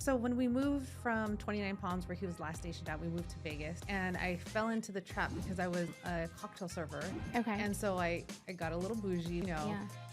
So when we moved from 29 Palms, where he was last stationed at, we moved to Vegas, and I fell into the trap because I was a cocktail server. Okay. And so I got a little bougie,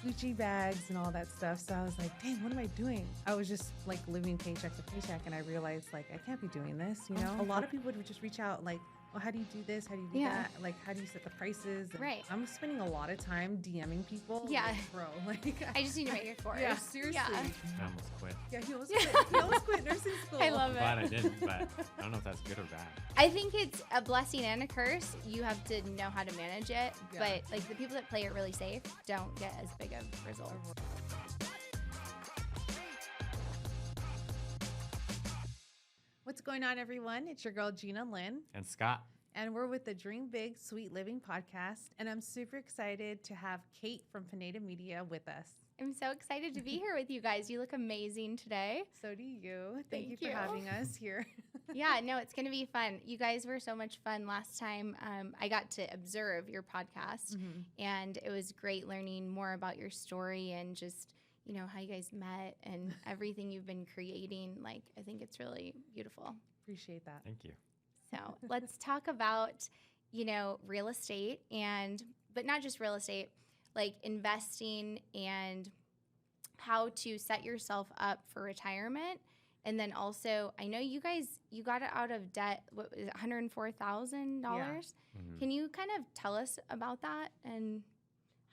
Gucci bags and all that stuff. So I was like, dang, what am I doing? I was just like living paycheck to paycheck, and I realized like I can't be doing this. A lot of people would just reach out like, well, how do you do this? How do you do that? Like, how do you set the prices? And right. I'm spending a lot of time DMing people. Yeah. Like, bro, like I just need to make a course. Yeah, seriously. I almost quit. Yeah, he almost quit nursing school. I love I'm it. glad I didn't, but I don't know if that's good or bad. I think it's a blessing and a curse. You have to know how to manage it. Yeah. But like the people that play it really safe don't get as big of results. What's going on, everyone? It's your girl, Jeana And Scott. and we're with the Dream Big, Sweet Living podcast. And I'm super excited to have Kate from Pineda Media with us. I'm so excited to be here with you guys. You look amazing today. So do you. Thank you Thank for you. having us here. Yeah, no, it's going to be fun. You guys were so much fun last time. I got to observe your podcast, and it was great learning more about your story and just, how you guys met and everything you've been creating. Like, I think it's really beautiful. Appreciate that. Thank you. So let's talk about, real estate but not just real estate, like investing and how to set yourself up for retirement. And then also, I know you got it out of debt, what was it, $104,000? Mm-hmm. Can you kind of tell us about that and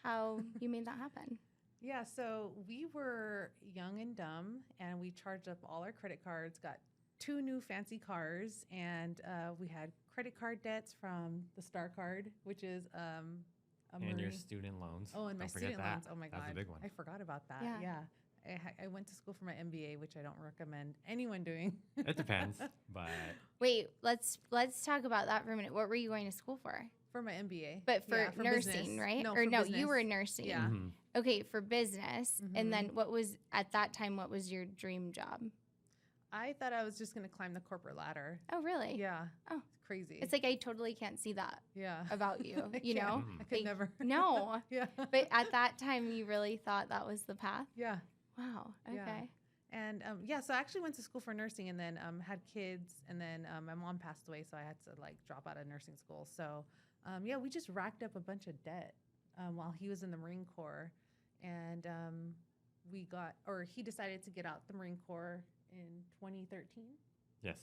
how you made that happen? Yeah, so we were young and dumb, and we charged up all our credit cards, got 2 new fancy cars, and we had credit card debts from the Star Card, which is And your student loans. Oh, and my Don't forget student that. loans. Oh my God. That's a big one. I forgot about that. Yeah. I went to school for my MBA, which I don't recommend anyone doing. It depends, but Wait, let's talk about that for a minute. What were you going to school for? For my MBA. But for Yeah, nursing, business. right? No, Or for no, business. you were nursing. Yeah. mhm. Okay, for business. Mhm. And then what was your dream job? I thought I was just going to climb the corporate ladder. Oh, really? Yeah. Oh. It's crazy. It's like I totally can't see that yeah. about you, I you can't. know? I could Like, never. No. Yeah. But at that time, you really thought that was the path? Yeah. Wow. Okay. Yeah. And so I actually went to school for nursing, and then had kids, and then my mom passed away, so I had to like drop out of nursing school. So we just racked up a bunch of debt while he was in the Marine Corps, and he decided to get out the Marine Corps in 2013, Yes.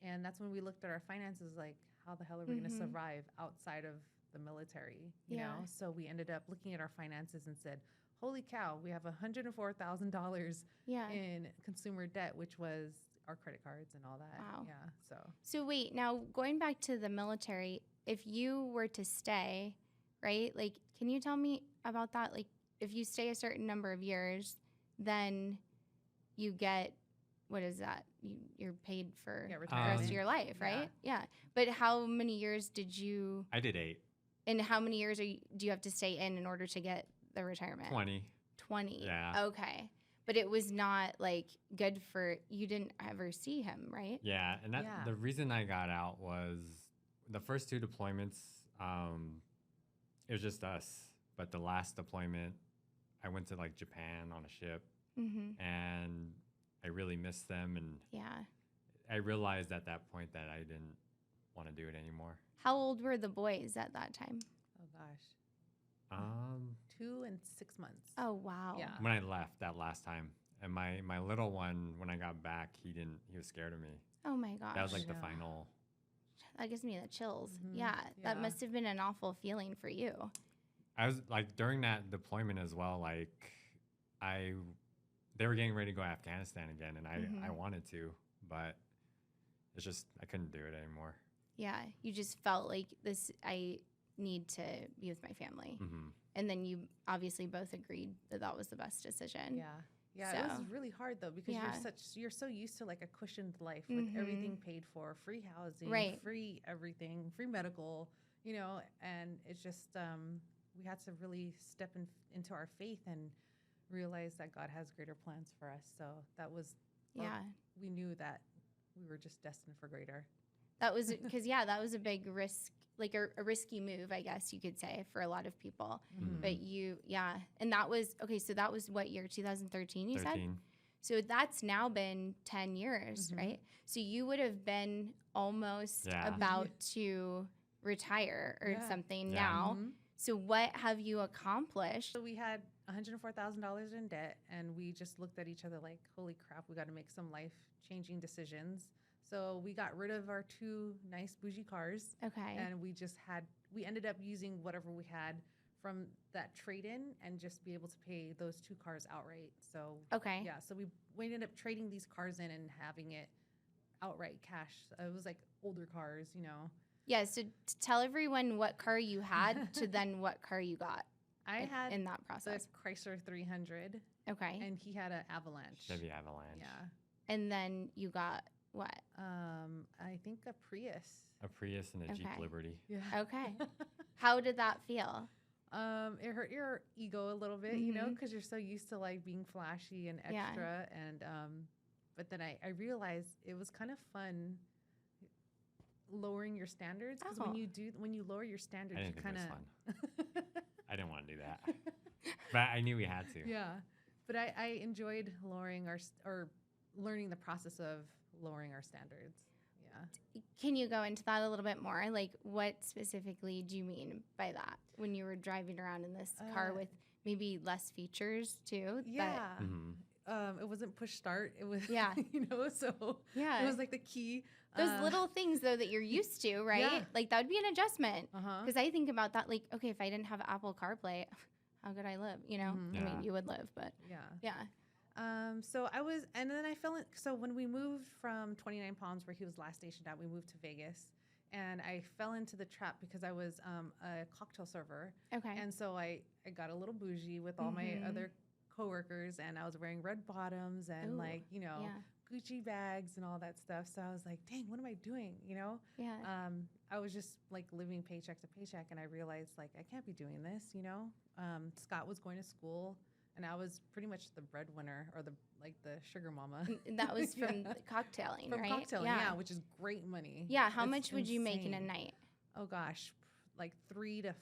and that's when we looked at our finances, like how the hell are we going to Mhm. survive outside of the military, you Yeah. know? So we ended up looking at our finances and said, holy cow, we have $104,000 Yeah. in consumer debt, which was our credit cards and all that. Wow. Yeah. So wait, now going back to the military, if you were to stay, right? Like, can you tell me about that? Like, if you stay a certain number of years, then you get, what is that? You're paid for Yeah, the rest retirement. of your life, right? Yeah. But how many years did you, I did 8. and how many years do you have to stay in order to get the retirement? 20. 20. Yeah. Okay. But it was not like good you didn't ever see him, right? Yeah, and that Yeah. the reason I got out was the first 2 deployments. It was just us, but the last deployment, I went to like Japan on a ship, Mm-hmm. and I really missed them, and Yeah. I realized at that point that I didn't want to do it anymore. How old were the boys at that time? Oh gosh, 2 and 6 months. Oh, wow. Yeah. When I left that last time, and my little one, when I got back, he was scared of me. Oh, my gosh. That was like the Yeah. final. That gives me the chills. Mhm. Yeah. That Yeah. must have been an awful feeling for you. I was like during that deployment as well. Like they were getting ready to go to Afghanistan again, and I Mhm. wanted to, but it's just I couldn't do it anymore. Yeah. You just felt like I need to be with my family. Mm-hmm. And then you obviously both agreed that was the best decision. Yeah. Yeah, it So- was really hard though because Yeah. you're so used to like a cushioned life with Mhm. everything paid for, free housing, Right. free everything, free medical, and it's just we had to really step into our faith and realize that God has greater plans for us. So that was Yeah. we knew that we were just destined for greater. That was because that was a big risk, like a risky move, I guess you could say, for a lot of people. Mhm. But and that was okay. So that was what year? 2013. You said. 13. So that's now been 10 years, Mhm. right? So you would have been almost Yeah. about to retire or Yeah. something Yeah. now. Mhm. So what have you accomplished? So we had $104,000 in debt, and we just looked at each other like, holy crap, we got to make some life-changing decisions. So we got rid of our 2 nice bougie cars, Okay. and we ended up using whatever we had from that trade-in and just be able to pay those 2 cars outright. So Okay. yeah, so we ended up trading these cars in and having it outright cash. It was like older cars, you know. Yeah. So tell everyone what car you had to then what car you got I had in that the process. Chrysler 300, Okay. and he had an Avalanche. Chevy Avalanche. Yeah. And then you got what? I think a Prius. A Prius and a Jeep Okay. Liberty. Yeah. Okay. How did that feel? It hurt your ego a little bit, you know, Mhm. because you're so used to like being flashy and Yeah. extra, and but then I realized it was kind of fun lowering your standards, because Oh. when you lower your I standards, you didn't think kind it was fun. of I didn't want to do that. But I knew we had to. yeah. But I enjoyed lowering or learning the process of lowering our standards. Yeah. Can you go into that a little bit more? Like, what specifically do you mean by that when you were driving around in this car Uh, with maybe less features too? but- Yeah. Mhm. It wasn't push start. It was Yeah. you know, so Yeah. it was like the key. Those little things, though, that you're used to, right? Yeah. Like, that would be an adjustment. Uh-huh. Because I think about that, like, okay, if I didn't have Apple CarPlay, how could I live? You know? Mhm. I Yeah. mean, you would live, but Yeah. yeah. So I was, and then I fell in. So when we moved from 29 Palms, where he was last stationed at, we moved to Vegas, and I fell into the trap because I was a cocktail server, Okay. and so I got a little bougie with all my Mhm. other coworkers, and I was wearing red bottoms and Ooh, like, you know, yeah. Gucci bags and all that stuff. So I was like, dang, what am I doing? You know. Yeah. I was just like living paycheck to paycheck, and I realized like I can't be doing this, you know. Scott was going to school, and I was pretty much the breadwinner or the sugar mama. And that was from Yeah. cocktailing, From right? cocktailing, yeah, which is great money. Yeah. How It's much would you make in a insane. night? Oh gosh, like 3 to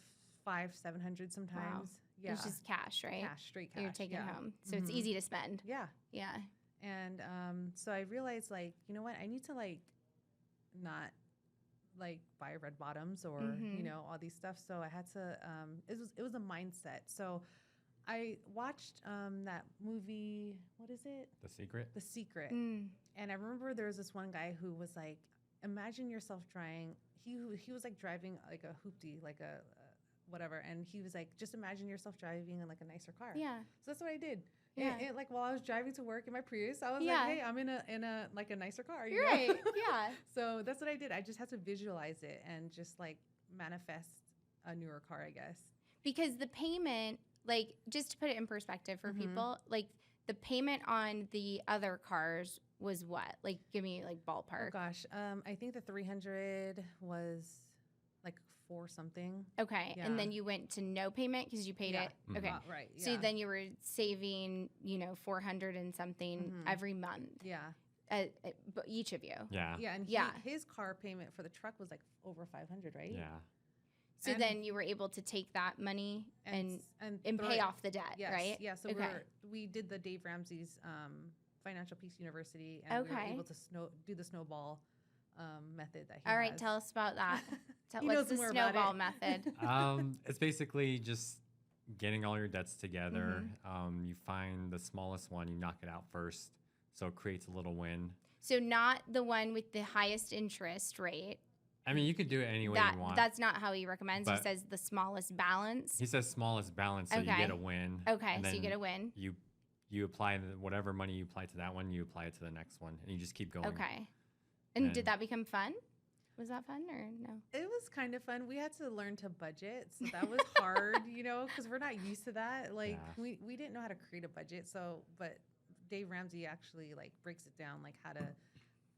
5, 700 sometimes. Yeah, It's just cash, right? cash, straight cash. You're taking yeah. home. So it's Mhm. easy to spend. Yeah, Yeah. and so I realized like, you know what, I need to like not like buy red bottoms or Mhm. you know all these stuff. So I had to. It was a mindset. So I watched that movie. What is it? The Secret? The Secret. Mm. And I remember there was this one guy who was like, imagine yourself driving. He was like driving like a hoopty, like a whatever. And he was like, just imagine yourself driving in like a nicer car. Yeah. So that's what I did. Yeah. And, like while I was driving to work in my Prius, I was Yeah. like, hey, I'm in a like a nicer car. you You're know? right. Yeah. So that's what I did. I just had to visualize it and just like manifest a newer car, I guess. Because the payment, like, just to put it in perspective for Mhm. people, like, the payment on the other cars was what? Like, give me, like, Oh ballpark. gosh, I think the 300 was like 4 something. Okay. Yeah. And then you went to no payment because you paid Yeah. it. Mhm. Okay. Right. So then you were saving, 400 and something Mhm. every month, Yeah. but each of you. Yeah. Yeah. And Yeah. his car payment for the truck was like over 500, right? Yeah. So And- then you were able to take that money and and pay off the debt, Yes, right? Yeah. So Okay. we did the Dave Ramsey's Financial Peace University, and we were Okay. able to do the snowball method that he All right, has. tell us about that. He What's knows the more about snowball it. method? It's basically just getting all your debts together. Mm-hmm. You find the smallest one, you knock it out first, so it creates a little win. So not the one with the highest interest rate. I mean, you could do it any way That you want. that's not how he recommends. He But- says the smallest balance. He says smallest balance, so you Okay. get a win. Okay, and so you then get a win. You apply whatever money you apply to that one, you apply it to the next one, and you just keep going. Okay. And did And- that become fun? Was that fun or no? It was kind of fun. We had to learn to budget, so that was hard, because we're not used to that. Like Yeah. we didn't know how to create a budget. So, but Dave Ramsey actually like breaks it down, like how to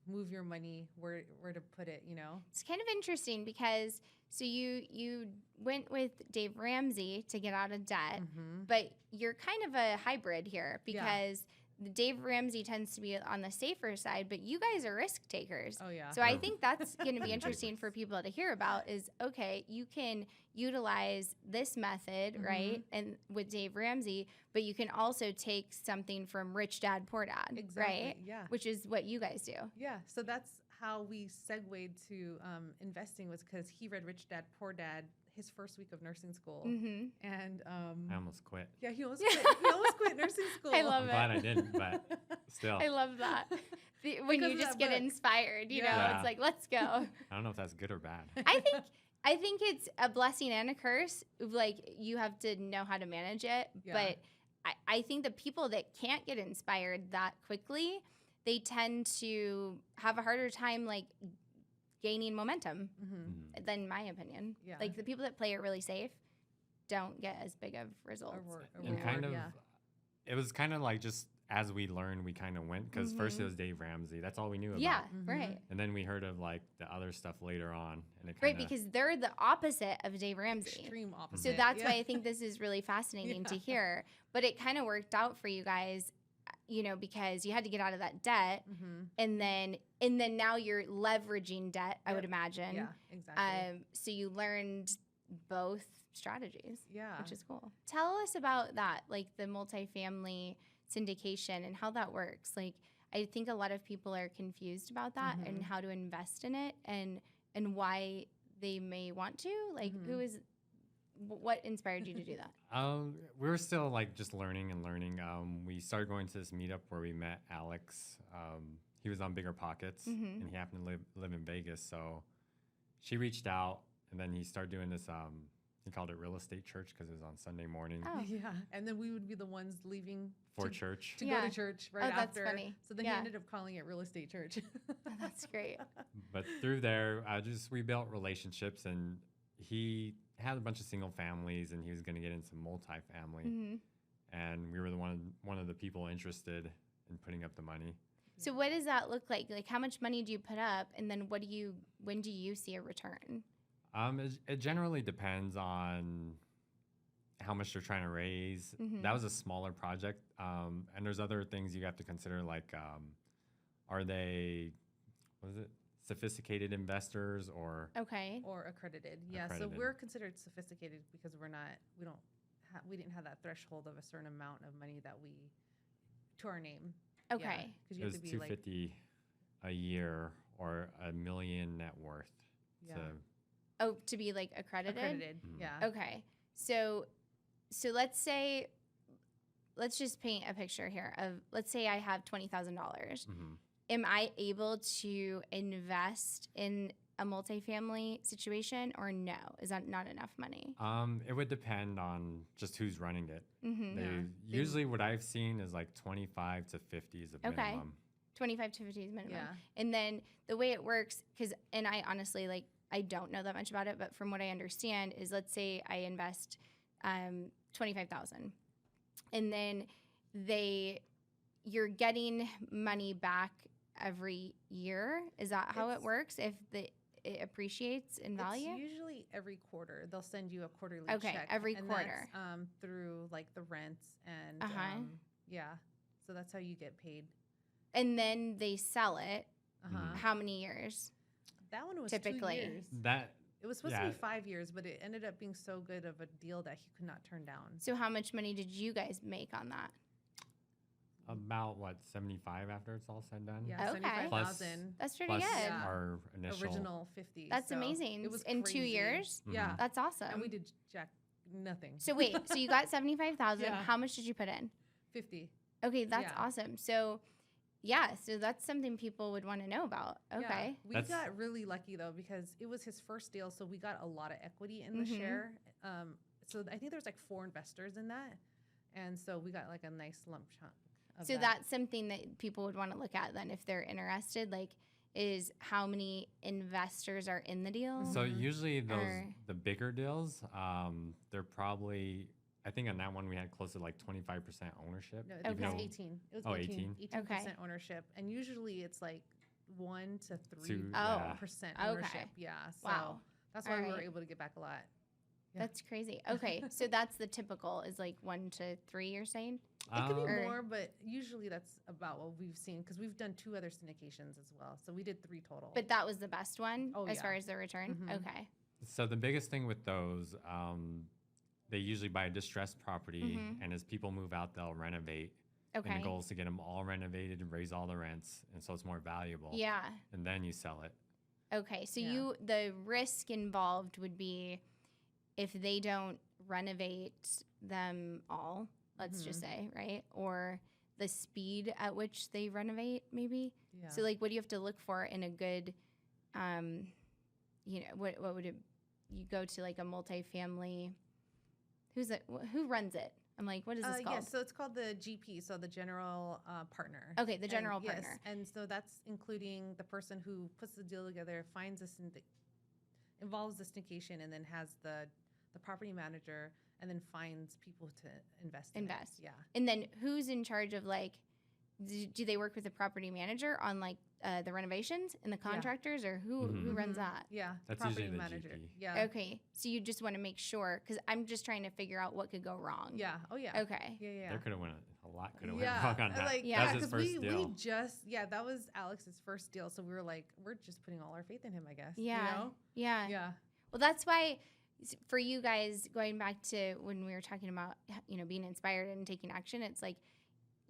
move your money, where to put it. It's kind of interesting because so you went with Dave Ramsey to get out of debt, Mm-hmm. but you're kind of a hybrid here Yeah. because Dave Ramsey tends to be on the safer side, but you guys are risk takers. Oh yeah. So I think that's going to be interesting for people to hear about is, okay, you can utilize this method, right? And with Dave Ramsey, but you can also take something from Rich Dad, Poor Dad, Exactly. right? Yeah. Which is what you guys do. Yeah. So that's how we segued to investing, was because he read Rich Dad, Poor Dad his first week of nursing school. Mm-hmm. And I almost quit. yeah, he almost quit. He almost quit nursing school. I love I'm it. glad I didn't, but still. I love that. When Because you of just that get book. inspired, you know, Yeah. it's like, let's go. I don't know if that's good or bad. I think it's a blessing and a curse. Like, you have to know how to manage it. Yeah. But I think the people that can't get inspired that quickly, they tend to have a harder time, like, gaining momentum, Mhm. than my opinion. Yeah. Like, the people that play it really safe don't get as big of results. And reward, kind of, yeah. it was kind of like just as we learned, we kind of went, because first it was Dave Ramsey. That's all we knew about. Yeah, Mhm. right. And then we heard of like the other stuff later on. And it Right, kinda, because they're the opposite of Dave Ramsey. Extreme opposite. So that's yeah. why I think this is really fascinating to Yeah. hear. But it kind of worked out for you guys, you know, because you had to get out of that debt, Mhm. and then now you're leveraging debt, I would Yep. imagine. Yeah, exactly. So you learned both strategies, Yeah. which is cool. Tell us about that, like the multifamily syndication and how that works. Like, I think a lot of people are confused about that and Mhm. how to invest in it and why they may want to. Like, Mhm. who is what inspired you to do that? We were still like just learning and learning. We started going to this meetup where we met Alex. He was on Bigger Pockets, and he happened to live in Vegas. So she reached out, and then he started doing this. He called it Real Estate Church because it was on Sunday morning Oh. Yeah, and then we would be the ones leaving for to, church. to Yeah. go to church right Oh, that's after. funny. So then Yeah. he ended up calling it Real Estate Church. Oh, that's great. But through there, we built relationships, and he had a bunch of single families, and he was going to get into multifamily. hmm And we were the one of the people interested in putting up the money. So what does that look like? Like, how much money do you put up, and then when do you see a return? It generally depends on how much they're trying to raise. Mhm. That was a smaller project, and there's other things you have to consider, like are they, what is it, sophisticated investors or Okay. Or accredited. Yeah, so Accredited. we're considered sophisticated because we didn't have that threshold of a certain amount of money that we to our name. Okay. Because it you have was to be like, $250 a year or $1 million net worth. yeah, Oh, to be like accredited? accredited. Mhm. Yeah. Okay. So let's just paint a picture here of, let's say I have $20,000. Mhm. Am I able to invest in a multifamily situation, or no? Is that not enough money? It would depend on just who's running it. Mm-hmm. Yeah. Usually what I've seen is like 25 to 50 is a Okay. minimum. 25 to 50 is minimum. Yeah. And then the way it works, and I honestly, like, I don't know that much about it, but from what I understand is, let's say I invest $25,000, and then you're getting money back every year. Is that how it It's- works? If it appreciates in value? It's usually every quarter. They'll send you a quarterly Okay, check. every and quarter. That's, through like the rents and Uh-huh. yeah. So that's how you get paid. And then they sell it. Uh-huh. How many years? That one was Typically. 2 years. That It was supposed to Yeah. be 5 years, but it ended up being so good of a deal that he could not turn down. So how much money did you guys make on that? about what, 75 after it's all said and done? Yeah, Okay. 75,000 That's pretty Plus good. Yeah. our initial. original 50. That's so amazing. It was In 2 crazy. years? Yeah. That's awesome. And we did jack nothing. So wait, so you got 75,000. Yeah. How much did you put in? 50. Okay, that's Yeah. awesome. So yeah, so that's something people would want to know about. Okay. Yeah. We That's- got really lucky though because it was his first deal, so we got a lot of equity in the Mhm. share. So I think there was like 4 investors in that, and so we got like a nice lump chunk. Of So that. that's something that people would want to look at then if they're interested, like, is how many investors are in the deal? So Mhm. usually Or- the bigger deals, they're probably, I think on that one we had close to like 25% ownership. No, even it was though- 18. It was Oh, 18. 18? 18% ownership, and usually it's like 1 to 3 Two, Oh. yeah. percent Okay. ownership. Yeah. So Wow. that's why All we were right. able to get back a lot. Yeah. That's crazy. Okay, so that's the typical is like 1 to 3. You're saying? It could be Or- more, but usually that's about what we've seen because we've done 2 other syndications as well. So we did 3 total. But that was the best one Oh, as yeah. far as the return. Mhm. Okay. So the biggest thing with those, they usually buy a distressed property, and as people move out, they'll renovate. And Okay. the goal is to get them all renovated and raise all the rents, and so it's more valuable. Yeah. And then you sell it. Okay. So Yeah. the risk involved would be if they don't renovate them all, let's just say, right? Or the speed at which they renovate, maybe. yeah. So like, what do you have to look for in a good, what would it? You go to like a multifamily. Who runs it? I'm like, what is this called? Yes, so it's called the GP, so the general partner. Okay, the general And, partner. Yes, and so that's including the person who puts the deal together, involves the syndication, and then has the property manager, and then finds people to invest in it. Yeah. And then who's in charge of like, do they work with the property manager on like the renovations and the contractors, or who runs that? Yeah, That's property usually the manager. GP. Yeah. Okay, so you just want to make sure because I'm just trying to figure out what could go wrong. Yeah. Oh yeah. Okay. Yeah. There could have went a lot could have Yeah, went wrong on that. like Yeah. That's his because first we deal. that was Alex's first deal, so we were like, we're just putting all our faith in him, I guess. Yeah. You know? Yeah. Yeah. Well, that's why for you guys, going back to when we were talking about, being inspired and taking action, it's like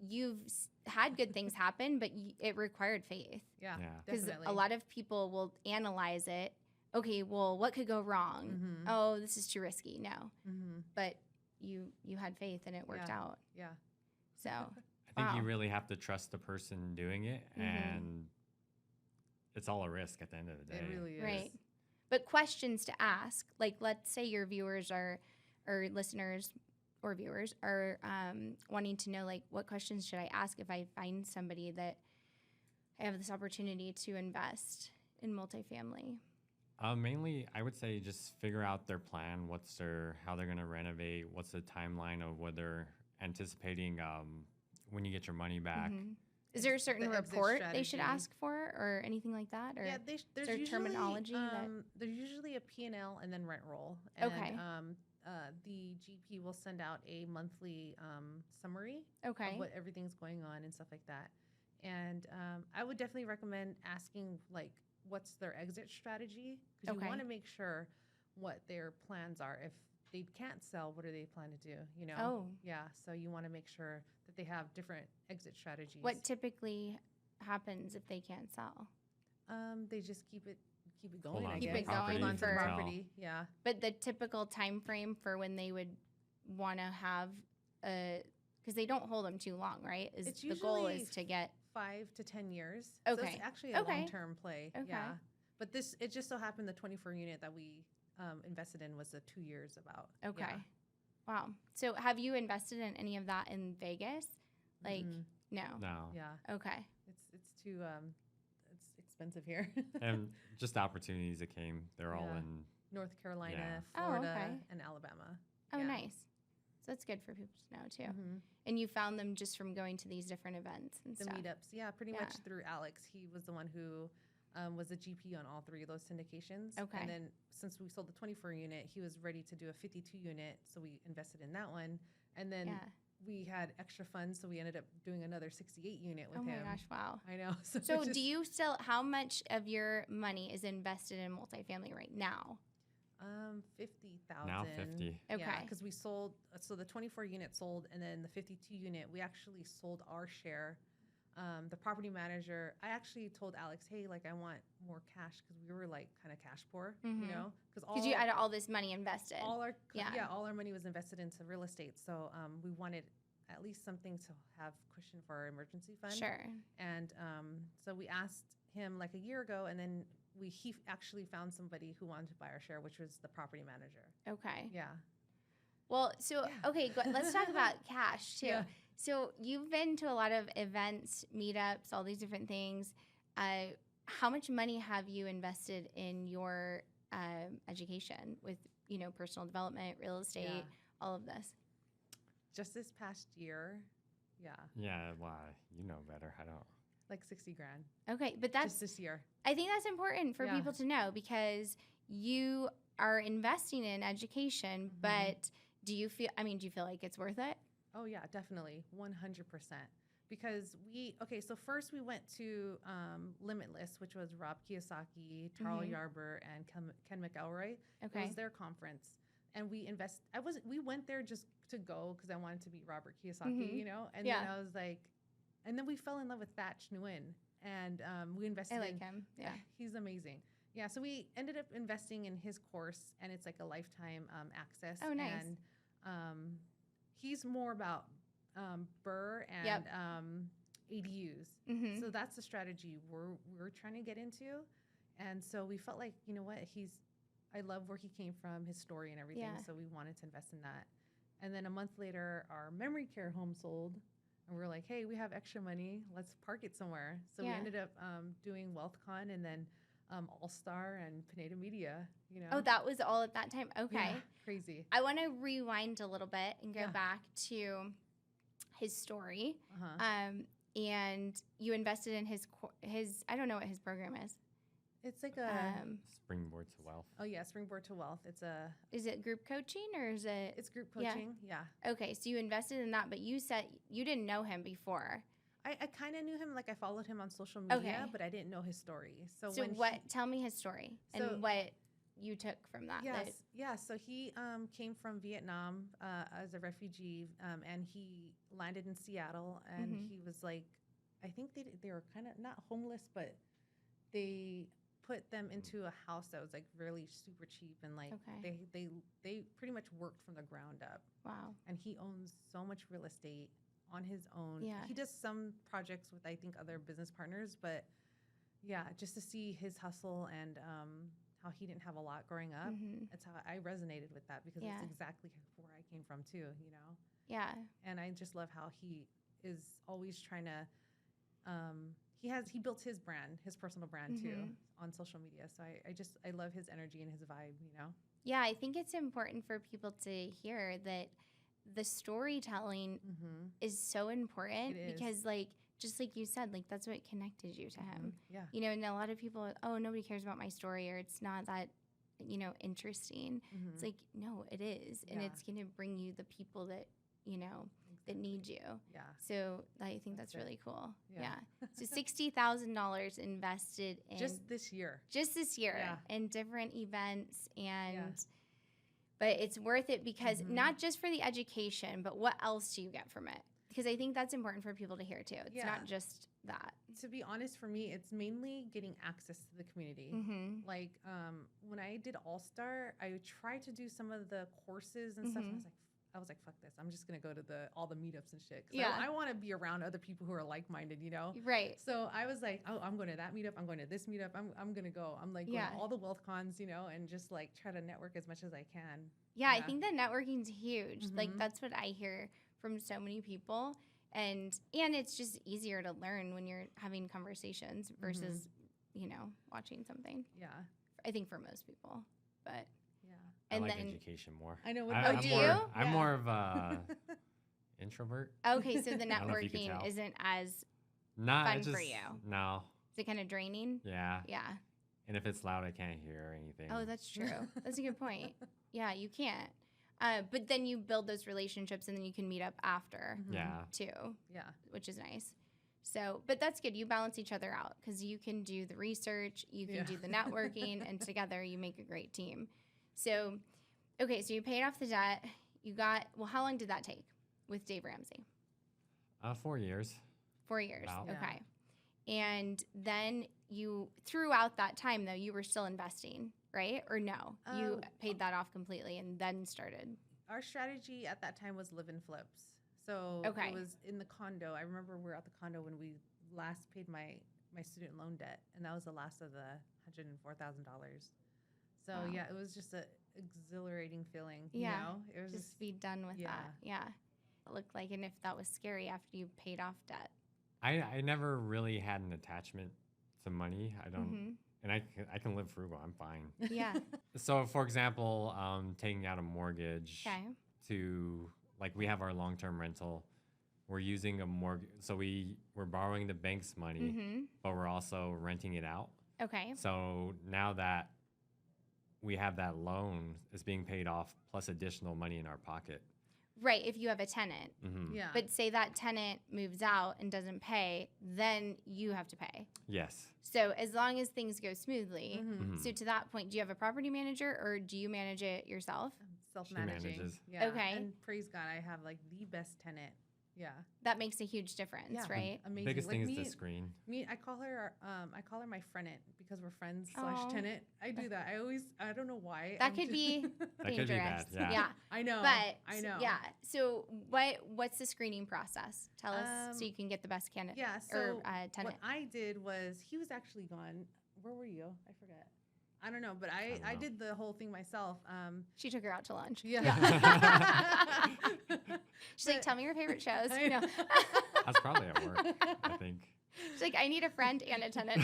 you've had good things happen, but it required faith. Yeah. Yeah. Because Definitely. a lot of people will analyze it. Okay, well, what could go wrong? Mhm. Oh, this is too risky. No. Mm-hmm. But you had faith and it worked Yeah. out. Yeah. So, I think Wow. you really have to trust the person doing it, and it's all a risk at the end of the day. It really is. right. But questions to ask, like let's say your viewers or listeners or viewers are wanting to know, like, what questions should I ask if I find somebody that I have this opportunity to invest in multifamily? Mainly, I would say just figure out their plan. How they're going to renovate? What's the timeline of what they're anticipating when you get your money back? Mhm. Is there a certain The exit report they should strategy. ask for or anything like that? Or Yeah, there's there usually, terminology that- there's usually a P&L and then rent roll. And, Okay. The GP will send out a monthly summary okay. of what everything's going on and stuff like that. And I would definitely recommend asking, like, what's their exit strategy? Because Okay. you want to make sure what their plans are. If they can't sell, what do they plan to do? You know? Oh. Yeah, so you want to make sure that they have different exit strategies. What typically happens if they can't sell? They just keep it going. Hold on I to guess. the Keep it going Hold on to the for- property. Yeah. But the typical time frame for when they would want to have because they don't hold them too long, right? It's The goal usually is to get 5 to 10 years. So Okay. it's actually a Okay. long-term play. Okay. Yeah. But it just so happened the 24 unit that we invested in was the 2 years about. okay. Yeah. Wow. So have you invested in any of that in Vegas? Like Mhm. no. No. Yeah. Okay. It's too it's expensive here. And just the opportunities that came, they're all Yeah. in. North Carolina, Yeah. Oh, Florida, okay. and Alabama. Oh, Yeah. nice. So that's good for people to know too. Mhm. And you found them just from going to these different events and The stuff. meetups, yeah, pretty Yeah. much through Alex. He was the one who was the GP on all 3 of those syndications. Okay. And then since we sold the 24 unit, he was ready to do a 52 unit, so we invested in that one. And then Yeah. we had extra funds, so we ended up doing another 68 unit with Oh my him. gosh! Wow. I know. So, So it just, do you still? How much of your money is invested in multifamily right now? 50,000. Now 50. Okay. because we sold. So the 24 unit sold, and then the 52 unit, we actually sold our share. The property manager, I actually told Alex, hey, like, I want more cash because we were like kind of cash poor, you Mhm. know, because Because you had all this money invested. all our Yeah. all our money was invested into real estate. So we wanted at least something to have cushion for our emergency fund. Sure. And so we asked him like a year ago, and then he actually found somebody who wanted to buy our share, which was the property manager. Okay. Yeah. Well, so Yeah. okay, let's talk about cash too. Yeah. So you've been to a lot of events, meetups, all these different things. How much money have you invested in your education with personal development, real estate, Yeah. all of this? Just this past year, yeah, Yeah, why? You know better. I don't. like 60 grand. Okay, but Just this year. I think that's important for Yeah. people to know because you are investing in education, but do you feel like it's worth it? Oh yeah, definitely, 100%. Because so first we went to Limitless, which was Rob Kiyosaki, Tarl Yarber, and Ken McElroy. Okay. It was their conference, and we went there just to go because I wanted to meet Robert Kiyosaki, you know. And then I was like, and then we fell in love with Thach Nguyen, and we invested. I like him. Yeah, he's amazing. Yeah, so we ended up investing in his course, and it's like a lifetime access. Oh, nice. And he's more about Burr and ADUs. So that's the strategy we're trying to get into. And so we felt like, you know what, I love where he came from, his story and everything. Yeah. So we wanted to invest in that. And then a month later, our memory care home sold. And we were like, hey, we have extra money. Let's park it somewhere. So we ended up doing WealthCon and then All-Star and Pineda Media, you know. Oh, that was all at that time? Okay. Yeah, crazy. I want to rewind a little bit and go back to his story. And you invested in his I don't know what his program is. It's like a Springboard to Wealth. Oh yeah, Springboard to Wealth. Is it group coaching or is it? It's group coaching. Yeah. Okay, so you invested in that, but you said you didn't know him before. I kind of knew him, like I followed him on social media, but I didn't know his story. So tell me his story and what you took from that. Yes. So he came from Vietnam as a refugee, and he landed in Seattle, and he was like, I think they were kind of not homeless, but they put them into a house that was like really super cheap, and like they pretty much worked from the ground up. Wow. And he owns so much real estate on his own. Yeah. He does some projects with, I think, other business partners, but yeah, just to see his hustle and how he didn't have a lot growing up, that's how I resonated with that, because it's exactly where I came from too, you know? Yeah. And I just love how he is always trying to, he built his brand, his personal brand too, on social media. So I love his energy and his vibe, you know? Yeah, I think it's important for people to hear that the storytelling is so important because, like, just like you said, like, that's what connected you to him. Yeah. You know, and a lot of people, oh, nobody cares about my story, or it's not that, you know, interesting. It's like, no, it is. And it's going to bring you the people that, you know, that need you. Yeah. So I think that's really cool. Yeah. So $60,000 invested in just this year in different events, and but it's worth it because not just for the education, but what else do you get from it? Because I think that's important for people to hear too. It's not just that. To be honest, for me, it's mainly getting access to the community. Like when I did All-Star, I tried to do some of the courses and stuff. And I was like, fuck this. I'm just going to go to all the meetups and shit. I want to be around other people who are like-minded, you know? Right. So I was like, oh, I'm going to that meetup. I'm going to this meetup. I'm going to go. I'm like going to all the wealth cons, you know, and just like try to network as much as I can. Yeah, I think that networking's huge. Like that's what I hear from so many people. And it's just easier to learn when you're having conversations versus, you know, watching something. Yeah. I think for most people. But I like education more. I know. I'm more of a introvert. Okay, so the networking isn't as fun for you. No. Is it kind of draining? Yeah. Yeah. And if it's loud, I can't hear anything. Oh, that's true. That's a good point. Yeah, you can't. But then you build those relationships, and then you can meet up after. Too. Yeah. Which is nice. So, but that's good. You balance each other out because you can do the research, you can do the networking, and together you make a great team. So, okay, so you paid off the debt. How long did that take with Dave Ramsey? 4 years. 4 years. Wow. Okay. And then throughout that time, though, you were still investing, right? Or no? You paid that off completely and then started. Our strategy at that time was live and flips. So it was in the condo. I remember we were at the condo when we last paid my student loan debt, and that was the last of the $104,000. So yeah, it was just a exhilarating feeling. You know? It was just be done with that. Yeah, it looked like, and if that was scary after you paid off debt. I never really had an attachment to money. I don't, and I can live frugal. I'm fine. Yeah. So for example, taking out a mortgage to, like, we have our long-term rental. We're using a mortgage, so we're borrowing the bank's money, but we're also renting it out. Okay. So now that we have that loan is being paid off plus additional money in our pocket. Right, if you have a tenant. Mm-hmm. Yeah. But say that tenant moves out and doesn't pay, then you have to pay. Yes. So as long as things go smoothly. Mhm. So to that point, do you have a property manager or do you manage it yourself? Self-managing. manages. Yeah. Okay. And praise God, I have like the best tenant. Yeah. That makes a huge difference, Yeah. right? Amazing. Biggest Like thing is me, the screen. I call her my frenant because we're friends Aw. / tenant. I do that. I don't know why. That I'm could just- be That could be dangerous. bad, yeah. I know. But I know. yeah. So what's the screening process? Tell us so you can get the best candidate Yeah. or So tenant. what I did was he was actually gone. Where were you? I forget. I don't know, but I don't know. did the whole thing myself. She took her out to lunch. Yeah. She's like, But- tell me your favorite shows. I know. I was probably at work, I think. She's like, I need a friend and a tenant.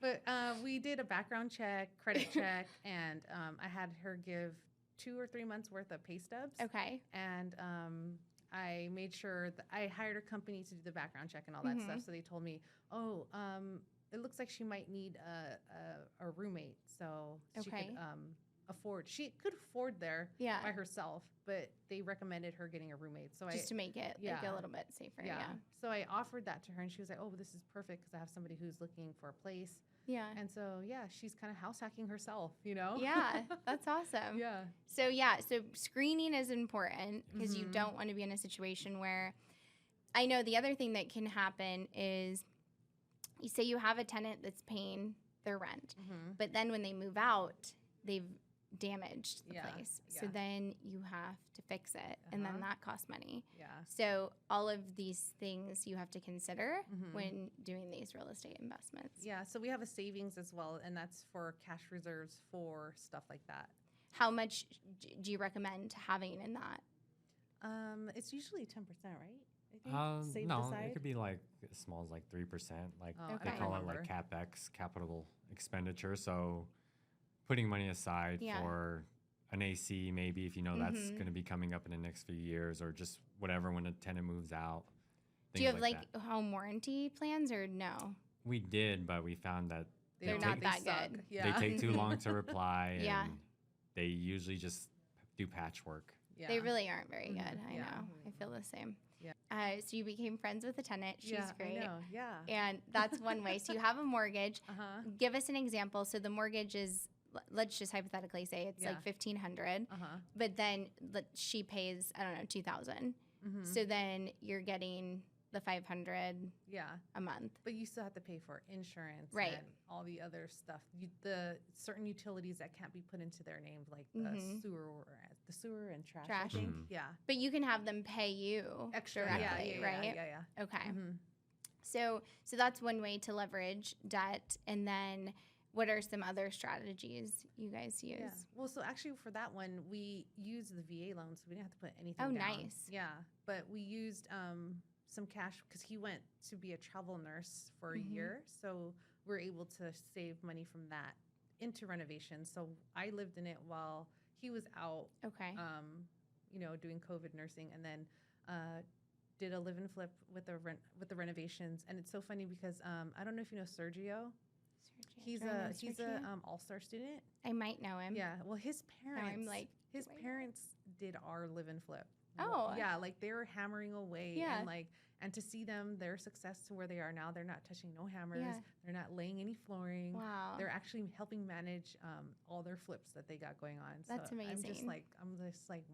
But we did a background check, credit check, and I had her give 2 or 3 months worth of pay stubs. Okay. And I made sure that I hired a company to do the background check and all that stuff. So they told me, oh, it looks like she might need a roommate. So she Okay. could afford. She could afford there Yeah. by herself, but they recommended her getting a roommate. So Just to make it like yeah. a little bit safer. yeah. Yeah. So I offered that to her, and she was like, "Oh, this is perfect because I have somebody who's looking for a place." Yeah. And so yeah, she's kind of house hacking herself, you know? Yeah. That's awesome. Yeah. So so screening is important because you Mhm. don't want to be in a situation where I know the other thing that can happen is you say you have a tenant that's paying their rent, Mm-hmm. but then when they move out, they've damaged the Yeah, place. So yeah. then you have to fix it, and then Uh-huh. that costs money. Yeah. So all of these things you have to consider Mhm. when doing these real estate investments. Yeah. So we have a savings as well, and that's for cash reserves for stuff like that. How much do you recommend having in that? It's usually 10%, right? I think No, aside. it could be like as small as like 3%. Like Oh, Okay. they call it like CapEx, capital expenditure. So putting money aside Yeah. for an AC, maybe if you know that's Mhm. going to be coming up in the next few years, or just whatever when a tenant moves out. Do you have things like that. home warranty plans or no? We did, but we found that They're not that suck. good. Yeah. they take too long to reply, Yeah. and they usually just do patchwork. Yeah. They really aren't very Mhm. good. I Yeah. know. I feel the same. Yeah. So you became friends with a tenant. She's Yeah, great. I know. Yeah. And that's one way. So you have a mortgage. Uh-huh. Give us an example. So the mortgage is, let's just hypothetically say it's like Yeah. 1,500, Uh-huh. but then she pays, I don't know, 2,000. Mm-hmm. So then you're getting the 500 Yeah. a month. But you still have to pay for insurance Right. and all the other stuff. The certain utilities that can't be put into their name, like Mhm. the sewer and trash. Trash. I think. Mhm. Yeah. But you can have them pay you Extra. directly, Yeah. right? Yeah. Okay. Mm-hmm. So that's one way to leverage debt. And then what are some other strategies you guys use? Yeah. Well, so actually for that one, we used the VA loan, so we didn't have to put anything Oh, down. nice. Yeah. But we used some cash because he went to be a travel nurse for a Mhm. year. So we're able to save money from that into renovations. So I lived in it while he was out, Okay. doing COVID nursing, and then did a live and flip with the renovations. And it's so funny because I don't know if you know Sergio. He's Do I know a Sergio? all-star student. I might know him. Yeah. Well, his parents. I'm like, his wait. parents did our live and flip. Oh. Yeah, like they were hammering away, Yeah. and to see them, their success to where they are now, they're not touching no hammers, Yeah. they're not laying any flooring. Wow. They're actually helping manage all their flips that they got going on. That's so I'm just amazing. like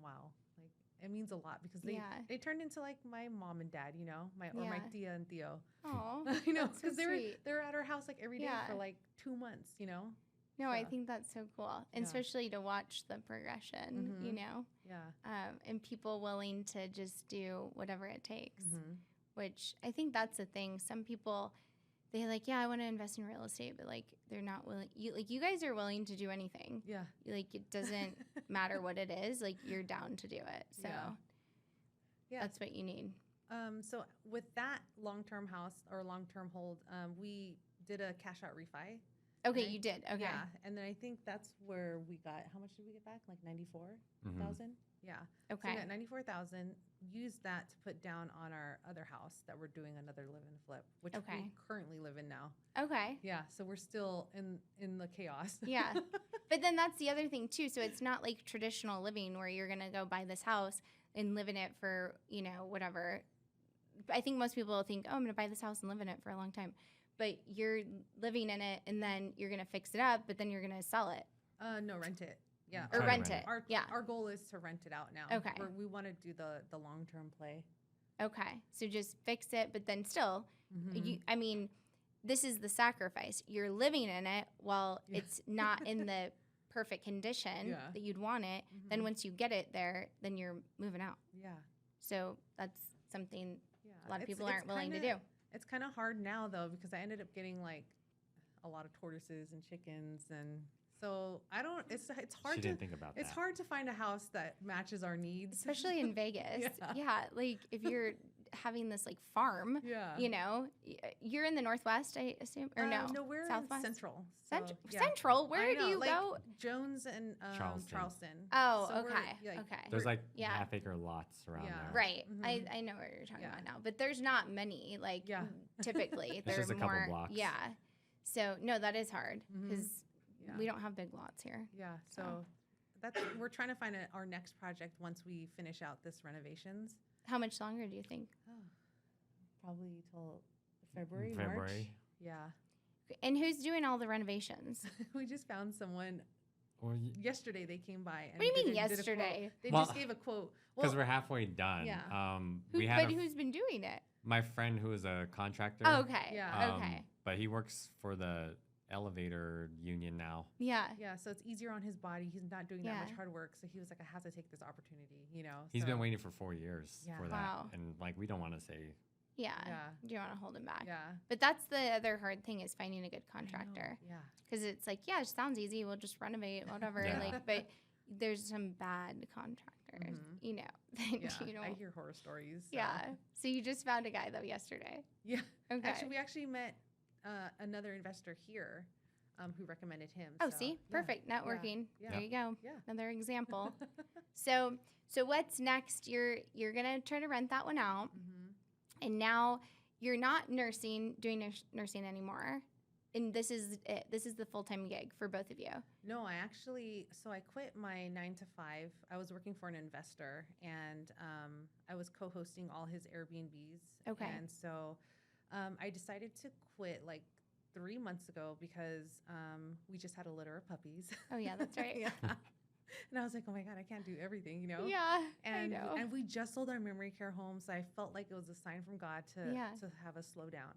wow, like it means a lot because they turned into like my mom and dad, or my Yeah. tia and Theo, Oh, because that's so sweet. they were at our house like every day Yeah. for like 2 months, No, I So- think that's so cool, and Yeah. especially to watch the progression. Mhm. Yeah. And people willing to just do whatever it takes. Mm-hmm. Which I think that's the thing. Some people, they're like, yeah, I want to invest in real estate, but like they're not willing. You guys are willing to do anything. Yeah. Like it doesn't matter what it is. Like you're down to do it. So Yeah. that's what you need. So with that long-term house or long-term hold, we did a cash out refi. Okay, Okay. you did. Okay. Yeah. And then I think that's where we got, how much did we get back? Like 94,000? Yeah. So Okay. we got 94,000, used that to put down on our other house that we're doing another live and flip, which Okay. we currently live in now. Okay. Yeah, so we're still in the chaos. Yeah. But then that's the other thing too. So it's not like traditional living where you're going to go buy this house and live in it for, whatever. I think most people think, oh, I'm going to buy this house and live in it for a long time. But you're living in it and then you're going to fix it up, but then you're going to sell it. No, rent it. Yeah. Or Try to rent rent it. Our, Yeah. our goal is to rent it out now. Okay. We want to do the long-term play. Okay. So just fix it, but then still, Mhm. this is the sacrifice. You're living in it while Yeah. it's not in the perfect condition Yeah. that you'd want it. Then Mhm. once you get it there, then you're moving out. Yeah. So that's something Yeah. a lot of It's- people it's aren't willing to kinda- do. It's kind of hard now though because I ended up getting like a lot of tortoises and chickens, and so I don't. It's hard She to. didn't think about It's that. hard to find a house that matches our needs, Especially in Vegas. Yeah. Yeah. Like if you're having this like farm, Yeah. you're in the Northwest, I assume, or no? No, we're Southwest? in Central. Yeah. Central? Where I do know, you like go? Jones and Charleston. Oh, So we're, okay. Okay. There's like Yeah. half-acre lots around Yeah. there. Right. Mhm. I know what you're talking Yeah. about now. But there's not many, like, Yeah. typically. They're just a couple more, blocks. Yeah. So, no, that is hard Mhm. because Yeah. we don't have big lots here. Yeah. So. So we're trying to find our next project once we finish out this renovations. How much longer do you think? Probably till February. March. February. Yeah. And who's doing all the renovations? We just found someone Or yesterday. They came by. And What do you mean did a quote. yesterday? They Well, just gave a quote. because Well, we're halfway done. Yeah. We had Who's been doing it? my friend who is a contractor. Oh, okay. Yeah. Okay. But he works for the elevator union now. Yeah. yeah, so it's easier on his body. He's not doing that Yeah. much hard work. So he was like, I have to take this opportunity, He's so, been waiting for 4 years Yeah. for that. Wow. And like we don't want to say Yeah. Yeah. You don't want to hold him back. Yeah. But that's the other hard thing is finding a good I know, contractor. Yeah. Because it's like, yeah, it sounds easy. We'll just renovate, whatever. Yeah. Like, but there's some bad contractors, Mhm. that Yeah. you don't. I hear horror stories. So. Yeah. So you just found a guy though yesterday. Yeah. Okay. Actually, we actually met another investor here who recommended him. Oh, so, see, yeah. perfect networking. Yeah. There you go. Yeah. Another example. So what's next? You're gonna try to rent that one out, Mhm. and now you're not doing nursing anymore, and this is it. This is the full-time gig for both of you. No, I quit my 9 to 5. I was working for an investor, and I was co-hosting all his Airbnbs. Okay. And so I decided to quit like 3 months ago because we just had a litter of puppies. Oh yeah, that's right. Yeah. And I was like, oh my God, I can't do everything, Yeah, And I know. and we just sold our memory care home, so I felt like it was a sign from God to Yeah. have us slow down.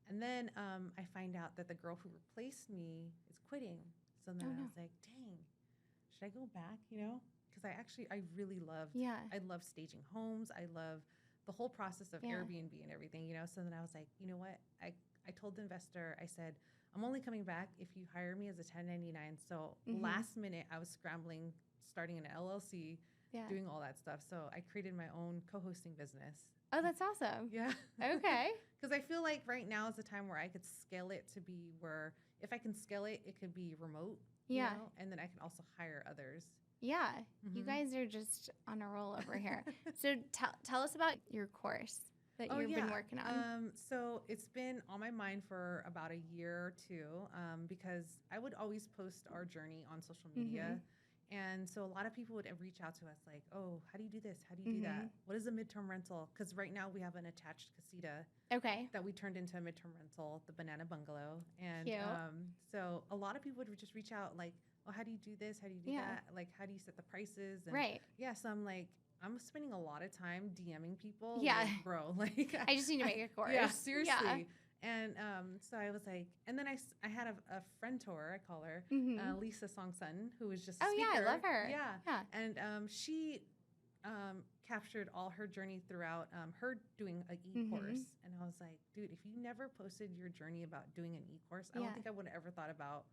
And then I find out that the girl who replaced me is quitting. So then Oh, I no. was like, dang, should I go back? Because I really loved. Yeah. I love staging homes. I love the whole process of Yeah. Airbnb and everything. So then I was like, you know what? I told the investor, I said, I'm only coming back if you hire me as a 1099. So Mhm. last minute, I was scrambling, starting an LLC, Yeah. doing all that stuff. So I created my own co-hosting business. Oh, that's awesome. Yeah. Okay. Because I feel like right now is the time where I could scale it to be where if I can scale it, it could be remote. Yeah. And then I can also hire others. Yeah. You Mhm. guys are just on a roll over here. So tell us about your course that you've been working on. So it's been on my mind for about a year or two because I would always post our journey on social media. And so a lot of people would reach out to us like, oh, how do you do this? How do you do that? What is a midterm rental? Because right now we have an attached casita Okay. that we turned into a midterm rental, the Banana Bungalow. And Cute. so a lot of people would just reach out like, oh, how do you do this? How do you do Yeah. that? Like, how do you set the prices? And Right. Yeah, so I'm like, I'm spending a lot of time DMing people. Yeah. Like, bro, like. I just need to make a course. Yeah, seriously. Yeah. And so I was like, and then I had a friend tour, I call her, Mhm. Lisa Song Sun, who was just a Oh yeah, I speaker. love her. Yeah. Yeah. And she captured all her journey throughout her doing an e-course. And I was like, dude, if you never posted your journey about doing an e-course, I Yeah. don't think I would have ever thought about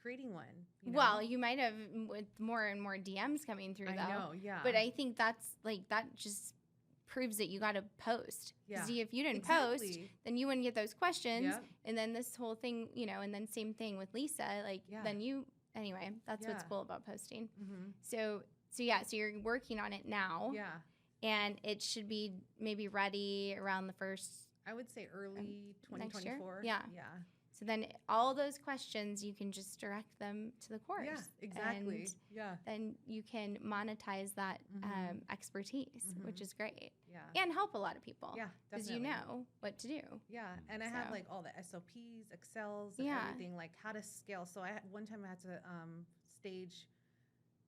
creating one. You know? Well, you might have with more and more DMs coming through I though. know, yeah. But I think that's like that just proves that you got to post. Yeah. See, if you didn't post, Exactly. then you wouldn't get those questions. Yep. And then this whole thing, and then same thing with Lisa. Like Yeah. then anyway, that's what's Yeah. cool about posting. Mm-hmm. So you're working on it now. Yeah. And it should be maybe ready around the first. I would say early next year? 2024. Yeah. Yeah. So then all those questions, you can just direct them to the course. Yeah, exactly. And Yeah. then you can monetize that expertise, which is great. Yeah. And help a lot of people. Yeah, Because you definitely. know what to do. Yeah, and I have So- like all the SOPs, Excels, and Yeah. everything, like how to scale. So one time I had to stage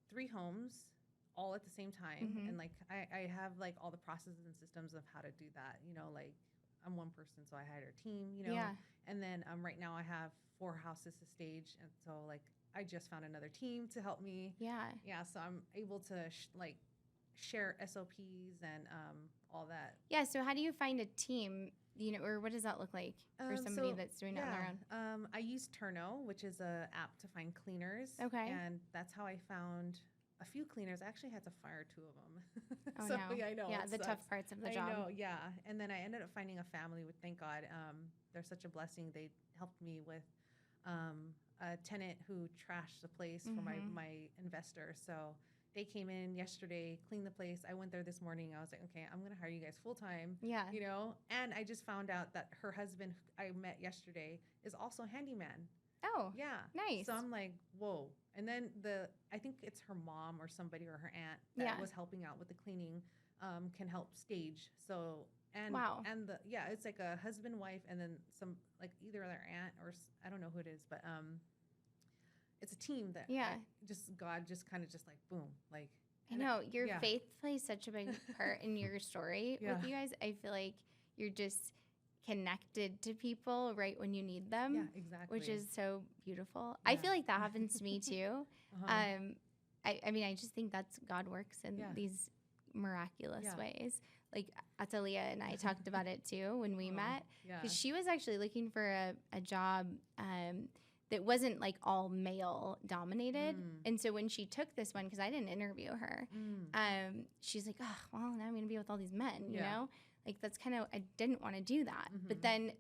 3 homes all at the same time, and like I have like all the processes and systems of how to do that. You know, like I'm one person, so I hired a team. You know, Yeah. and then right now I have 4 houses to stage, and so like I just found another team to help me. Yeah. Yeah, so I'm able to share SOPs and all that. Yeah. So how do you find a team, or what does that look like for somebody So, that's doing it on their own? I use Turno, which is a app to find cleaners. Okay. And that's how I found a few cleaners. I actually had to fire 2 of them. Oh, so no. yeah, I know. Yeah, it the tough sucks. parts of the I job. know, yeah. And then I ended up finding a family with, thank God, they're such a blessing. They helped me with a tenant who trashed the place for my investor. So they came in yesterday, cleaned the place. I went there this morning. I was like, okay, I'm going to hire you guys full time. Yeah. You know, and I just found out that her husband, who I met yesterday, is also a handyman. Oh, Yeah. nice. So I'm like, whoa. And then I think it's her mom or somebody or her aunt that Yeah. was helping out with the cleaning, can help stage. So, and, Wow. and it's like a husband, wife, and then some, like either their aunt or I don't know who it is, but, it's a team that God just kind of just like, boom, like. I know your yeah. faith plays such a big part in your story Yeah. with you guys. I feel like you're just connected to people right when you need them. Yeah, exactly. Which is so beautiful. I Yeah. feel like that happens to me too. Uh-huh. I mean, I just think that's God works in these miraculous Yeah. ways. Like Atalia and I talked about it too when we met, Yeah. because she was actually looking for a job that wasn't like all male dominated. And so when she took this one, because I didn't interview her, she's like, oh, well, now I'm going to be with all these men, you know? Like that's kind of, I didn't want to do that. But then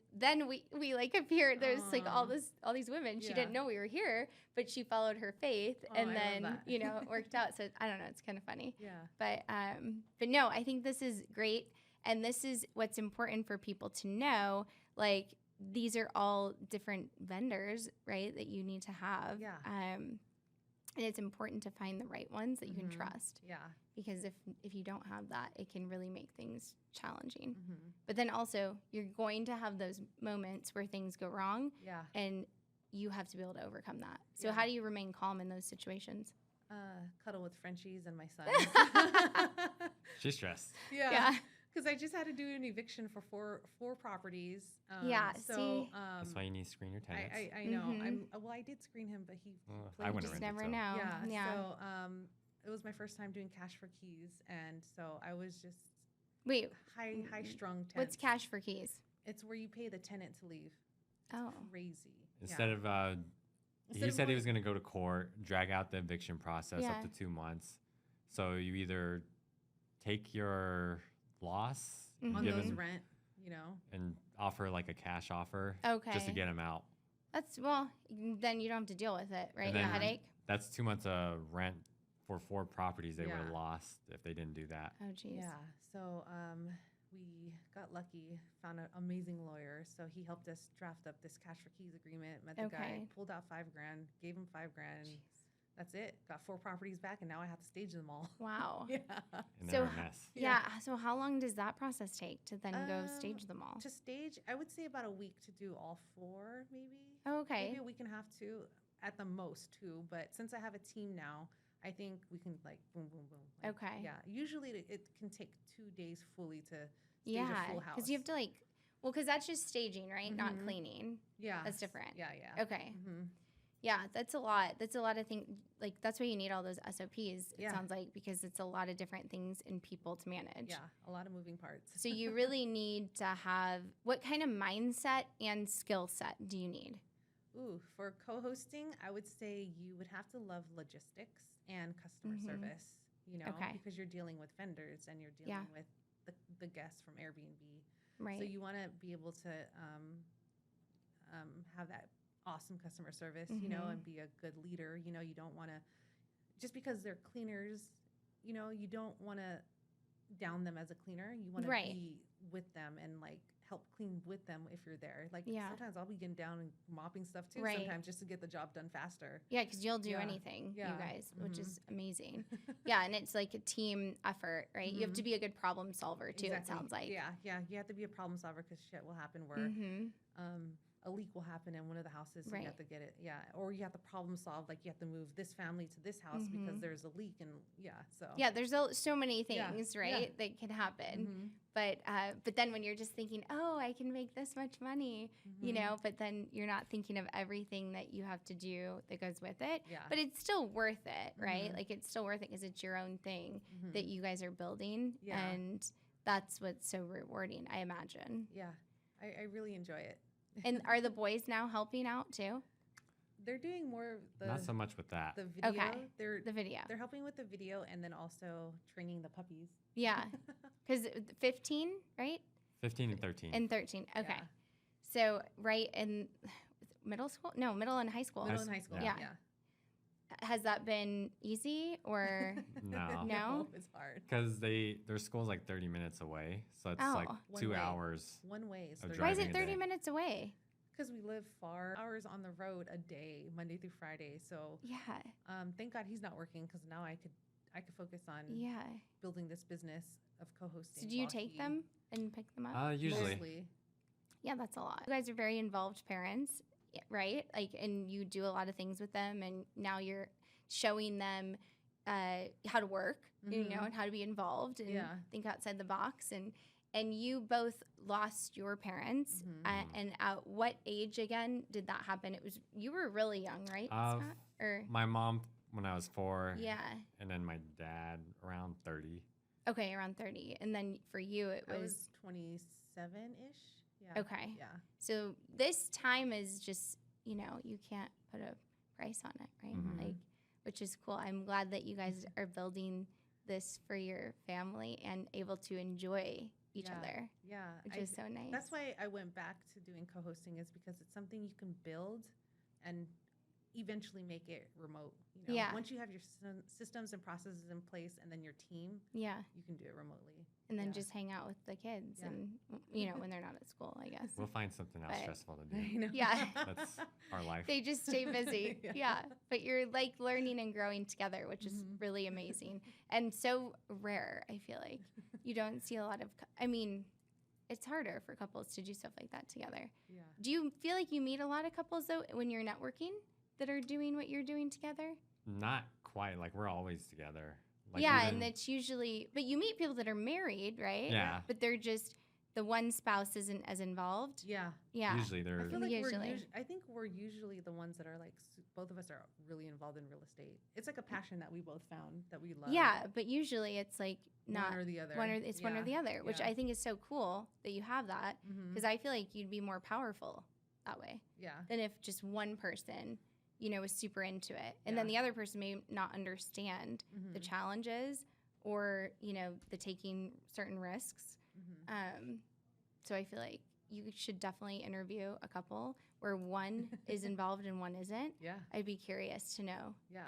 we like appeared, there's like all these women. She didn't know we were here, but she followed her faith, and I then, love that. it worked out. So I don't know, it's kind of funny. Yeah. But no, I think this is great. And this is what's important for people to know. Like, these are all different vendors, right, that you need to have. Yeah. And it's important to find the right ones that you can trust. Yeah. Because if you don't have that, it can really make things challenging. Mm-hmm. But then also, you're going to have those moments where things go wrong. Yeah. And you have to be able to overcome that. So Yeah. how do you remain calm in those situations? Cuddle with Frenchies and my son. She's stressed. Yeah. Because I just had to do an eviction for four properties. Yeah, So see? That's why you need to screen your tenants. I know. Mhm. I did screen him, but he. I played wouldn't Just rent never it, so. know. Yeah. So it was my first time doing cash for keys, and so I was just Wait, high strung. what's cash for keys? It's where you pay the tenant to leave. It's Oh. crazy. Instead of he Instead of said he going- was going to go to court, drag out the eviction process Yeah. up to 2 months. So you either take your loss Mhm. on give those him, rent, you know. and offer like a cash offer Okay. just to get him out. That's, well, then you don't have to deal with it, right? And The then- headache? That's 2 months of rent for 4 properties they would have Yeah. lost if they didn't do that. Oh, geez. Yeah. So we got lucky, found an amazing lawyer. So he helped us draft up this cash for keys agreement. Met the guy, Okay. pulled out $5,000, gave him $5,000. And that's it. Got 4 properties back, and now I have to stage them all. Wow. Yeah. And So they're a h- mess. Yeah. So how long does that process take to then go stage them all? To stage, I would say about a week to do all 4, maybe. Oh, okay. Maybe a week and a half, 2, at the most 2. But since I have a team now, I think we can like boom, boom, boom. Like, Okay. Yeah. Usually it can take 2 days fully to stage Yeah. a full house. Because you have to because that's just staging, right? Not Mhm. cleaning. Yeah. That's different. Yeah. Yeah. Okay. Mm-hmm. Yeah, that's a lot. That's a lot of things. Like, that's why you need all those SOPs, it Yeah. sounds like, because it's a lot of different things and people to manage. Yeah, a lot of moving parts. So you really need to have, what kind of mindset and skill set do you need? Ooh, for co-hosting, I would say you would have to love logistics and customer Mhm. service, Okay. because you're dealing with vendors and you're dealing Yeah. with the guests from Airbnb. Right. So you want to be able to have that awesome customer service, Mhm. and be a good leader. You don't want to, just because they're cleaners, you don't want to down them as a cleaner. You want to Right. be with them and like help clean with them if you're there. Like Yeah. sometimes I'll be getting down and mopping stuff too. Right. Sometimes just to get the job done faster. Yeah, because you'll do Yeah. anything, you Yeah. guys, which Mhm. is amazing. Yeah, and it's like a team effort, right? You have to be a good problem solver too. It sounds like. Yeah, yeah. You have to be a problem solver because shit will happen where Mm-hmm. a leak will happen in one of the houses. So Right. you have to get it. Yeah, or you have to problem solve. Like you have to move this family to this house because Mhm. there's a leak, and so Yeah, there's so many Yeah, things, yeah. right, that can happen. Mhm. But then when you're just thinking, oh, I can make this much money, you Mhm. know, but then you're not thinking of everything that you have to do that goes with it. Yeah. But it's still worth it, right? Mhm. Like it's still worth it because it's your own thing Mhm. that you guys are building, Yeah. and that's what's so rewarding, I imagine. Yeah, I really enjoy it. And are the boys now helping out too? They're doing more of Not so much with that. the video. Okay. They're The video, they're helping with the video and then also training the puppies. yeah, because 15, right, 15 and 13. and 13. Okay, Yeah. so right in middle school? No, middle and high school. Middle and high school. Yeah. Yeah. Has that been easy or? No. No? It's hard. Because their school's like 30 minutes away. So it's like Oh. 2 One way. hours. One way is Of Why is driving it a 30 day. minutes away? because we live far hours on the road a day, Monday through Friday. So Yeah, thank God he's not working because now I could focus on yeah. building this business of co-hosting. So do you while take he- them and pick them up? Usually. Mostly. Yeah, that's a lot. You guys are very involved parents, right? Like, and you do a lot of things with them, and now you're showing them how to work, you know, Mhm. and how to be involved and Yeah. think outside the box. And you both lost your parents. Mhm. And at what age again did that happen? You were really young, right, Scott? Or My mom when I was 4. yeah, And then my dad around 30. okay, around 30. And then for you, it I was was 27-ish. Yeah. okay. Yeah. So this time is just, you know, you can't put a price on it, right? Mhm. Like, which is cool. I'm glad that you guys are building this for your family and able to enjoy each Yeah. other, Yeah. which is so nice. That's why I went back to doing co-hosting is because it's something you can build and eventually make it remote. You know, Yeah. once you have your systems and processes in place and then your team, yeah. you can do it remotely. And then Yeah. just hang out with the kids Yeah. and, you know, when they're not at school, I guess. We'll find something else But- stressful to do. I know. Yeah. That's our life. They just stay busy. Yeah. Yeah. But you're like learning and growing together, which is Mhm. really amazing and so rare, I feel like. You don't see a lot of, I mean, it's harder for couples to do stuff like that together. Yeah. Do you feel like you meet a lot of couples, though, when you're networking that are doing what you're doing together? Not quite. Like, we're always together. Like, yeah, even- and it's usually, but you meet people that are married, right? Yeah. But they're just, the one spouse isn't as involved. Yeah. Yeah. Usually they're. I feel like Usually. I think we're usually the ones that are like both of us are really involved in real estate. It's like a passion that we both found that we love. Yeah, but usually it's like not one or the other. one or the other, which Yeah. I think is so cool that you have that Mhm. because I feel like you'd be more powerful that way Yeah. than if just one person, you know, was super into it and then Yeah. the other person may not understand the Mhm. challenges or, you know, the taking certain risks. Mhm. So I feel like you should definitely interview a couple where one is involved and one isn't. Yeah. I'd be curious to know Yeah.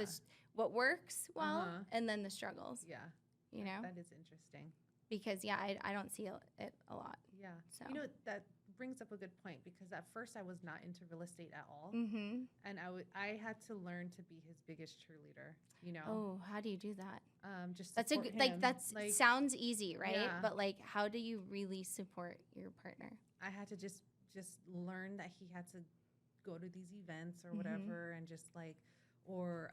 what works well Uh-huh. and then the struggles, Yeah. you know, That is interesting. because I don't see it a lot. Yeah. So. You know, that brings up a good point because at first I was not into real estate at all. Mm-hmm. And I had to learn to be his biggest cheerleader, you know. Oh, how do you do that? Just That's a support good, like him. that's like sounds easy, right? Yeah. But like, how do you really support your partner? I had to just learn that he had to go to these events or Mhm. whatever and just like or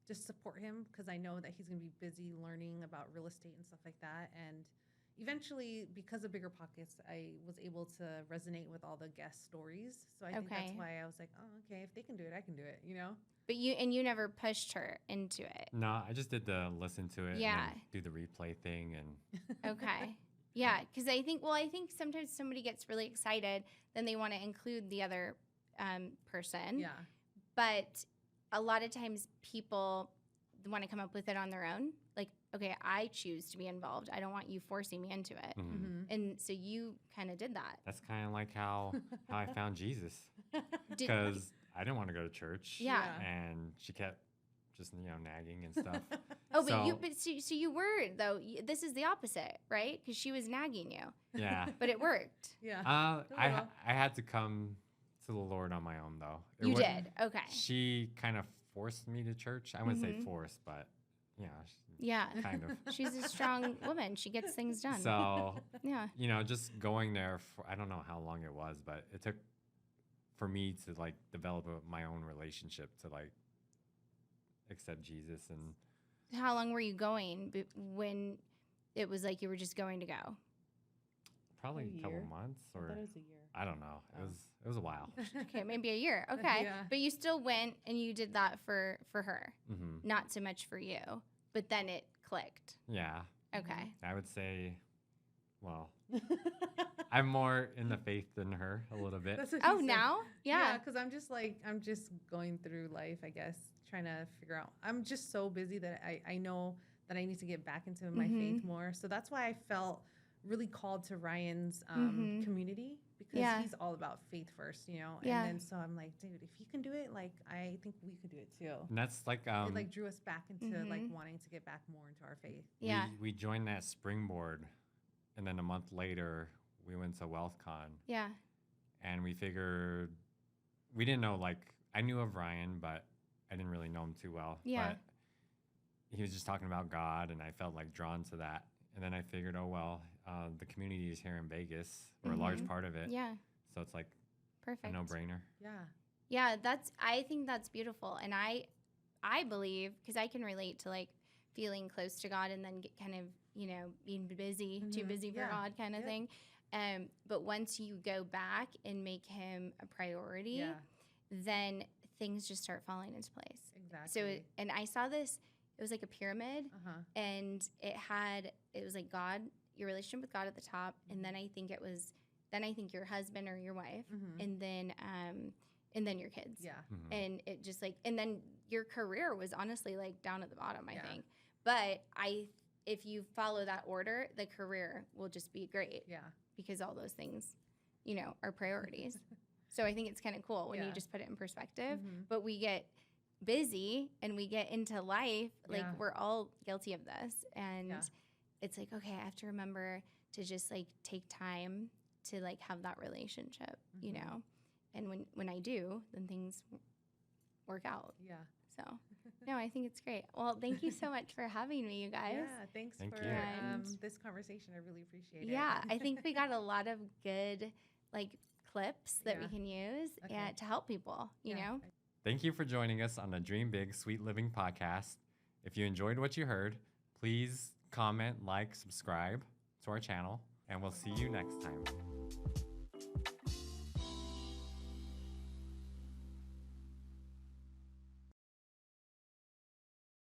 just support him because I know that he's going to be busy learning about real estate and stuff like that. And eventually, because of Bigger Pockets, I was able to resonate with all the guest stories. So I think that's Okay. why I was like, oh, okay, if they can do it, I can do it, you know? But you never pushed her into it. No, I just did the listen to it Yeah. and then do the replay thing. And Okay. Yeah, because I think sometimes somebody gets really excited, then they want to include the other person. Yeah. But a lot of times people want to come up with it on their own. Like, okay, I choose to be involved. I don't want you forcing me into it. mhm. Mm-hmm. And so you kind of did that. That's kind of like how I found Jesus. Did, Because I didn't want to go to church. Yeah. And she kept just nagging and stuff. Oh, So- so you were though. This is the opposite, right? Because she was nagging you, Yeah. but it worked. Yeah. I had to come to the Lord on my own though. It You wa- did. Okay. She kind of forced me to church. I wouldn't say Mhm. forced, but Yeah. kind of. She's a strong woman. She gets things done. So Yeah. just going there for I don't know how long it was, but it took for me to like develop my own relationship to like accept Jesus. And How long were you going when it was like you were just going to go? probably a couple year? months, I or thought it was a year. I don't know. Oh. It was a while. Okay, maybe a year. Okay. Yeah. But you still went and you did that for her, hmm not so much for you. But then it clicked. Yeah, Okay. I would say, well, I'm more in the faith than her a little bit. That's what Oh, she said. now? Yeah. because I'm just going through life, I guess, trying to figure out. I'm just so busy that I know that I need to get back into my faith more. So that's why I felt really called to Ryan's community, because Yeah. he's all about faith first, Yeah. And then so I'm like, dude, if you can do it, like I think we could do it too. And that's like It like drew us back into like Mhm. wanting to get back more into our faith. Yeah. we joined that springboard, and then a month later we went to WealthCon, Yeah. and we figured we didn't know, like I knew of Ryan, but I didn't really know him too well. Yeah. But he was just talking about God, and I felt like drawn to that. And then I figured, oh well, the community is here in Vegas, or a large Mhm. part of it. Yeah. So it's like Perfect. a no-brainer. Yeah. Yeah, I think that's beautiful. And I believe, because I can relate to like feeling close to God and then get kind of, being busy, too Mhm. busy for Yeah. God kind of Yeah. thing. But once you go back and make him a priority, Yeah. then things just start falling into place. Exactly. So, and I saw this, it was like a pyramid, and it was like God, your relationship with God at the top, and then I think your husband or your wife, and then your kids. Yeah. Mhm. And it just like, and then your career was honestly like down at the bottom, I Yeah. think. But if you follow that order, the career will just be great Yeah. because all those things, are priorities. So I think it's kind of cool when you Yeah. just put it in perspective. Mhm. But we get busy and we get into life, like Yeah. we're all guilty of this. And Yeah. it's like, okay, I have to remember to just like take time to like have that relationship, Mhm. And when I do, then things work out. Yeah. So, no, I think it's great. Well, thank you so much for having me, you guys. Yeah. Thanks Thank for you. And- this conversation. I really appreciate it. Yeah, I think we got a lot of good like clips that we Yeah. can use Okay. to help people, you Yeah. know? Thank you for joining us on the Dream Big Sweet Living podcast. If you enjoyed what you heard, please comment, like, subscribe to our channel, and we'll see you next time.